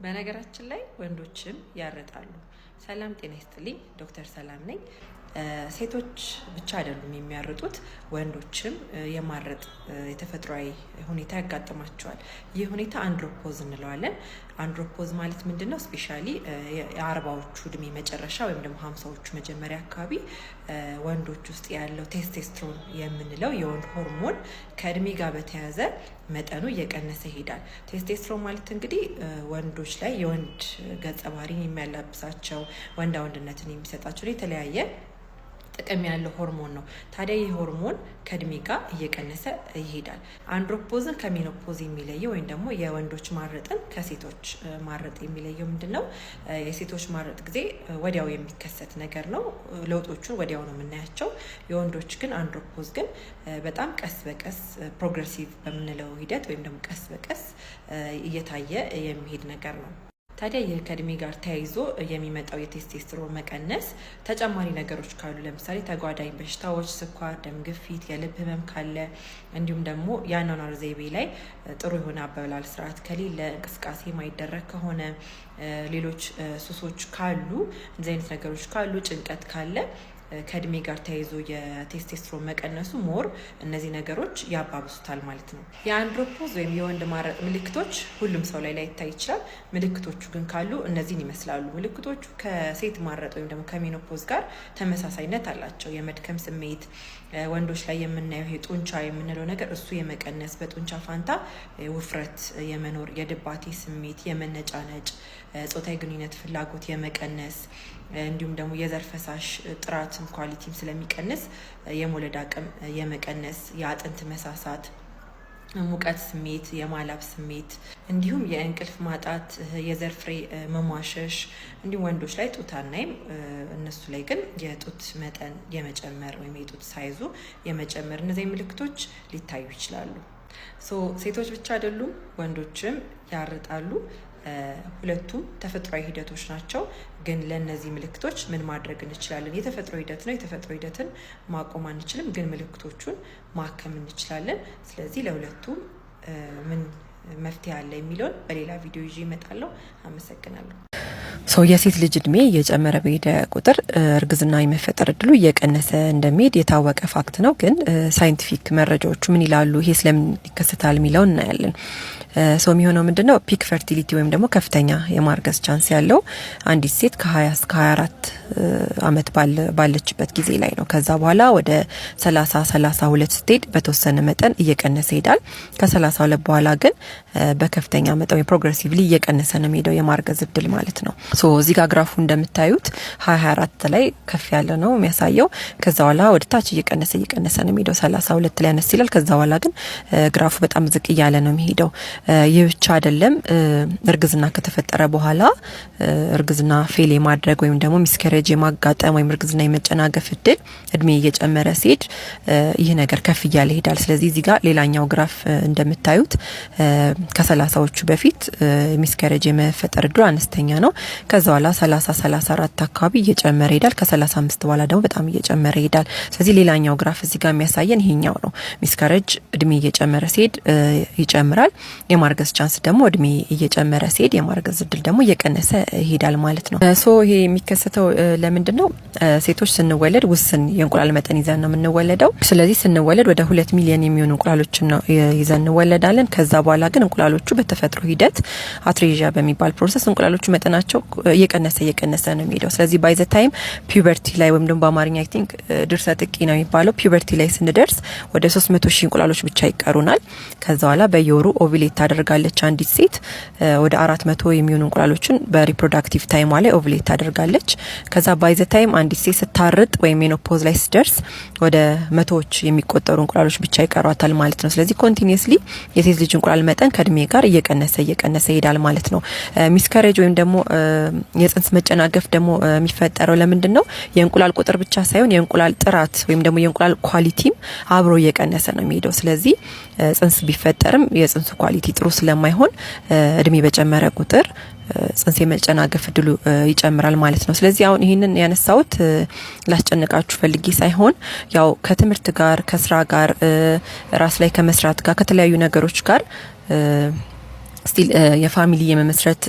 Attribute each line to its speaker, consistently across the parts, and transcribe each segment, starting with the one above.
Speaker 1: በነገራችን ላይ ወንዶችም ያረጣሉ። ሰላም ጤና ይስጥልኝ፣ ዶክተር ሰላም ነኝ። ሴቶች ብቻ አይደሉም የሚያርጡት፣ ወንዶችም የማረጥ የተፈጥሯዊ ሁኔታ ያጋጥማቸዋል። ይህ ሁኔታ አንድሮፖዝ እንለዋለን። አንድሮፖዝ ማለት ምንድነው? ስፔሻሊ የአርባዎቹ እድሜ መጨረሻ ወይም ደግሞ 50ዎቹ መጀመሪያ አካባቢ ወንዶች ውስጥ ያለው ቴስቴስትሮን የምንለው የወንድ ሆርሞን ከእድሜ ጋር በተያያዘ መጠኑ እየቀነሰ ይሄዳል። ቴስቴስትሮን ማለት እንግዲህ ወንዶች ላይ የወንድ ገጸ ባህሪን የሚያላብሳቸው ወንዳ ወንድነትን የሚሰጣቸው የተለያየ ጥቅም ያለው ሆርሞን ነው። ታዲያ ይህ ሆርሞን ከእድሜ ጋር እየቀነሰ ይሄዳል። አንድሮፖዝን ከሜኖፖዝ የሚለየው ወይም ደግሞ የወንዶች ማረጥን ከሴቶች ማረጥ የሚለየው ምንድነው? የሴቶች ማረጥ ጊዜ ወዲያው የሚከሰት ነገር ነው። ለውጦቹን ወዲያው ነው የምናያቸው። የወንዶች ግን አንድሮፖዝ ግን በጣም ቀስ በቀስ ፕሮግሬሲቭ በምንለው ሂደት ወይም ደግሞ ቀስ በቀስ እየታየ የሚሄድ ነገር ነው። ታዲያ ይህ ከእድሜ ጋር ተያይዞ የሚመጣው የቴስቴስትሮን መቀነስ ተጨማሪ ነገሮች ካሉ፣ ለምሳሌ ተጓዳኝ በሽታዎች፣ ስኳር፣ ደም ግፊት፣ የልብ ህመም ካለ፣ እንዲሁም ደግሞ የአኗኗር ዘይቤ ላይ ጥሩ የሆነ አበላል ስርዓት ከሌለ፣ እንቅስቃሴ ማይደረግ ከሆነ፣ ሌሎች ሱሶች ካሉ፣ እንደዚህ አይነት ነገሮች ካሉ፣ ጭንቀት ካለ ከእድሜ ጋር ተያይዞ የቴስቴስትሮን መቀነሱ ሞር እነዚህ ነገሮች ያባብሱታል ማለት ነው። የአንድሮፖዝ ወይም የወንድ ማረጥ ምልክቶች ሁሉም ሰው ላይ ላይታይ ይችላል። ምልክቶቹ ግን ካሉ እነዚህን ይመስላሉ። ምልክቶቹ ከሴት ማረጥ ወይም ደግሞ ከሜኖፖዝ ጋር ተመሳሳይነት አላቸው። የመድከም ስሜት፣ ወንዶች ላይ የምናየው ይሄ ጡንቻ የምንለው ነገር እሱ የመቀነስ፣ በጡንቻ ፋንታ ውፍረት የመኖር፣ የድባቴ ስሜት፣ የመነጫነጭ፣ ጾታዊ ግንኙነት ፍላጎት የመቀነስ፣ እንዲሁም ደግሞ የዘር ፈሳሽ ጥራትም ኳሊቲም ስለሚቀንስ የመውለድ አቅም የመቀነስ፣ የአጥንት መሳሳት፣ ሙቀት ስሜት፣ የማላብ ስሜት፣ እንዲሁም የእንቅልፍ ማጣት፣ የዘር ፍሬ መሟሸሽ፣ እንዲሁም ወንዶች ላይ ጡት አናይም። እነሱ ላይ ግን የጡት መጠን የመጨመር ወይም የጡት ሳይዙ የመጨመር እነዚህ ምልክቶች ሊታዩ ይችላሉ። ሴቶች ብቻ አይደሉም፣ ወንዶችም ያርጣሉ። ሁለቱም ተፈጥሯዊ ሂደቶች ናቸው። ግን ለእነዚህ ምልክቶች ምን ማድረግ እንችላለን? የተፈጥሮ ሂደት ነው። የተፈጥሮ ሂደትን ማቆም አንችልም፣ ግን ምልክቶቹን ማከም እንችላለን። ስለዚህ ለሁለቱም ምን መፍትሄ አለ የሚለውን በሌላ ቪዲዮ ይዤ እመጣለሁ። አመሰግናለሁ።
Speaker 2: የሴት ልጅ እድሜ እየጨመረ በሄደ ቁጥር እርግዝና የመፈጠር እድሉ እየቀነሰ እንደሚሄድ የታወቀ ፋክት ነው። ግን ሳይንቲፊክ መረጃዎቹ ምን ይላሉ? ይሄ ስለምን ይከሰታል የሚለውን እናያለን። የሚሆነው ምንድነው? ፒክ ፈርቲሊቲ ወይም ደግሞ ከፍተኛ የማርገዝ ቻንስ ያለው አንዲት ሴት ከ20 እስከ 24 አመት ባለችበት ጊዜ ላይ ነው። ከዛ በኋላ ወደ 32 ስትሄድ በተወሰነ መጠን እየቀነሰ ይሄዳል። ከ32 በኋላ ግን በከፍተኛ መጠን ፕሮግሬሲቭሊ እየቀነሰ ነው የሚሄደው የማርገዝ እድል ማለት ነው። እዚህ ጋር ግራፉ እንደምታዩት 24 ላይ ከፍ ያለ ነው የሚያሳየው። ከዛ በኋላ ወደ ታች እየቀነሰ ነው የሚሄደው። 32 ላይ አነስ ይላል። ከዛ በኋላ ግን ግራፉ በጣም ዝቅ እያለ ነው የሚሄደው። ይህ ብቻ አይደለም። እርግዝና ከተፈጠረ በኋላ እርግዝና ፌል የማድረግ ወይም ደግሞ ሚስከሬጅ የማጋጠም ወይም እርግዝና የመጨናገፍ እድል እድሜ እየጨመረ ሲሄድ ይህ ነገር ከፍ እያለ ይሄዳል። ስለዚህ እዚህ ጋር ሌላኛው ግራፍ እንደምታዩት ከ30ዎቹ በፊት ሚስከሬጅ የመፈጠር እድሉ አነስተኛ ነው። ከዛ በኋላ 34 አካባቢ እየጨመረ ይሄዳል። ከ35 በኋላ ደግሞ በጣም እየጨመረ ይሄዳል። ስለዚህ ሌላኛው ግራፍ እዚህ ጋር የሚያሳየን ይሄኛው ነው። ሚስከሬጅ እድሜ እየጨመረ ሲሄድ ይጨምራል። የማርገዝ ቻንስ ደግሞ እድሜ እየጨመረ ሲሄድ የማርገዝ እድል ደግሞ እየቀነሰ ይሄዳል ማለት ነው። ይሄ የሚከሰተው ለምንድነው? ሴቶች ስንወለድ ውስን የእንቁላል መጠን ይዘን ነው የምንወለደው። ስለዚህ ስንወለድ ወደ 2 ሚሊዮን የሚሆኑ እንቁላሎችን ነው ይዘን እንወለዳለን። ከዛ በኋላ ግን እንቁላሎቹ በተፈጥሮ ሂደት አትሬዥያ በሚባል ፕሮሰስ እንቁላሎቹ መጠናቸው እየቀነሰ ነው የሚሄደው። ስለዚህ ባይ ዘ ታይም ፒዩበርቲ ላይ ወይም ደግሞ በአማርኛ አይ ቲንክ ድርሰ ጥቂ ነው የሚባለው፣ ፒዩበርቲ ላይ ስንደርስ ወደ 300,000 እንቁላሎች ብቻ ይቀሩናል። ከዛ በኋላ በየወሩ ኦቪሌት ታደርጋለች አንዲት ሴት። ወደ 400 የሚሆኑ እንቁላሎችን በሪፕሮዳክቲቭ ታይሟ ላይ ኦቪሌት ታደርጋለች። ከዛ ባይ ዘ ታይም አንዲት ሴት ስታርጥ ወይም ሜኖፖዝ ላይ ስትደርስ ወደ መቶዎች የሚቆጠሩ እንቁላሎች ብቻ ይቀሯታል ማለት ነው። ስለዚህ ኮንቲኒየስሊ የሴት ልጅ እንቁላል መጠን ከእድሜ ጋር እየቀነሰ ይሄዳል ማለት ነው። ሚስከሬጅ ወይም ደግሞ የጽንስ መጨናገፍ ደግሞ የሚፈጠረው ለምንድን ነው? የእንቁላል ቁጥር ብቻ ሳይሆን የእንቁላል ጥራት ወይም ደግሞ የእንቁላል ኳሊቲም አብሮ እየቀነሰ ነው የሚሄደው። ስለዚህ ጽንስ ቢፈጠርም የጽንሱ ኳሊቲ ጥሩ ስለማይሆን እድሜ በጨመረ ቁጥር ጽንስ የመጨናገፍ እድሉ ይጨምራል ማለት ነው። ስለዚህ አሁን ይሄንን ያነሳውት ላስጨንቃችሁ ፈልጌ ሳይሆን ያው ከትምህርት ጋር ከስራ ጋር ራስ ላይ ከመስራት ጋር ከተለያዩ ነገሮች ጋር ስቲል የፋሚሊ የመመስረት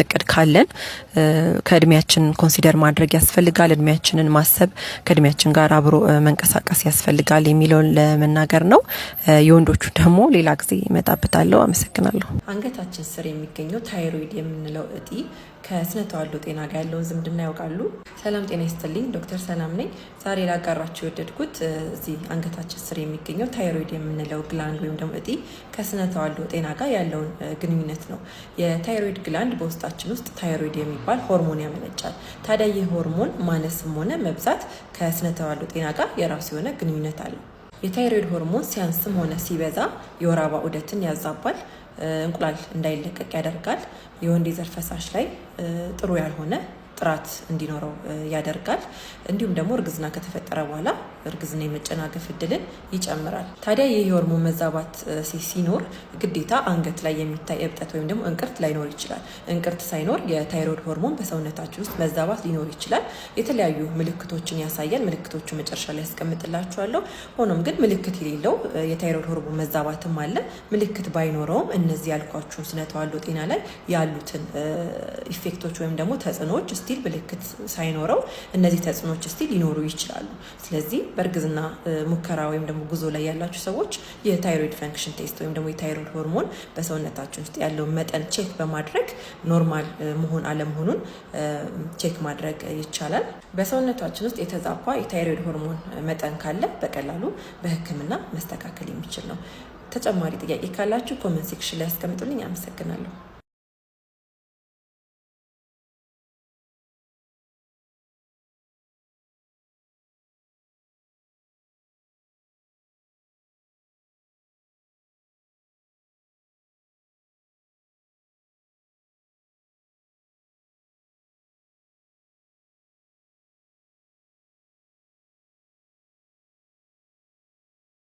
Speaker 2: እቅድ ካለን ከእድሜያችን ኮንሲደር ማድረግ ያስፈልጋል። እድሜያችንን ማሰብ ከእድሜያችን ጋር አብሮ መንቀሳቀስ ያስፈልጋል የሚለውን ለመናገር ነው። የወንዶቹ ደግሞ ሌላ ጊዜ እመጣበታለሁ። አመሰግናለሁ።
Speaker 1: አንገታችን ስር የሚገኘው ታይሮይድ የምንለው እጢ ከስነ ተዋልዶ ጤና ጋር ያለውን ዝምድና ያውቃሉ? ሰላም ጤና ይስጥልኝ፣ ዶክተር ሰላም ነኝ። ዛሬ ላጋራችሁ የወደድኩት እዚህ አንገታችን ስር የሚገኘው ታይሮይድ የምንለው ግላንድ ወይም ደግሞ እጢ ከስነ ተዋልዶ ጤና ጋር ያለውን ግንኙነት ነው። የታይሮይድ ግላንድ በውስጣችን ውስጥ ታይሮይድ የሚባል ሆርሞን ያመነጫል። ታዲያ ይህ ሆርሞን ማነስም ሆነ መብዛት ከስነ ተዋልዶ ጤና ጋር የራሱ የሆነ ግንኙነት አለው። የታይሮይድ ሆርሞን ሲያንስም ሆነ ሲበዛ የወር አበባ ዑደትን ያዛባል፣ እንቁላል እንዳይለቀቅ ያደርጋል፣ የወንድ የዘር ፈሳሽ ላይ ጥሩ ያልሆነ ጥራት እንዲኖረው ያደርጋል። እንዲሁም ደግሞ እርግዝና ከተፈጠረ በኋላ እርግዝና የመጨናገፍ እድልን ይጨምራል። ታዲያ ይህ የሆርሞን መዛባት ሲኖር ግዴታ አንገት ላይ የሚታይ እብጠት ወይም ደግሞ እንቅርት ላይኖር ይችላል። እንቅርት ሳይኖር የታይሮይድ ሆርሞን በሰውነታችን ውስጥ መዛባት ሊኖር ይችላል። የተለያዩ ምልክቶችን ያሳያል። ምልክቶቹ መጨረሻ ላይ ያስቀምጥላችኋለሁ። ሆኖም ግን ምልክት የሌለው የታይሮይድ ሆርሞን መዛባትም አለ። ምልክት ባይኖረውም እነዚህ ያልኳችሁን ስነ ተዋልዶ ጤና ላይ ያሉትን ኢፌክቶች ወይም ደግሞ ተጽዕኖዎች ስቲል ምልክት ሳይኖረው እነዚህ ተጽዕኖች ስቲል ሊኖሩ ይችላሉ። ስለዚህ በእርግዝና ሙከራ ወይም ደግሞ ጉዞ ላይ ያላችሁ ሰዎች የታይሮይድ ፈንክሽን ቴስት ወይም ደግሞ የታይሮይድ ሆርሞን በሰውነታችን ውስጥ ያለውን መጠን ቼክ በማድረግ ኖርማል መሆን አለመሆኑን ቼክ ማድረግ ይቻላል። በሰውነታችን ውስጥ የተዛባ የታይሮይድ ሆርሞን መጠን ካለ በቀላሉ በሕክምና መስተካከል የሚችል ነው። ተጨማሪ ጥያቄ ካላችሁ ኮመንት ሴክሽን ላይ ያስቀምጡልኝ። አመሰግናለሁ።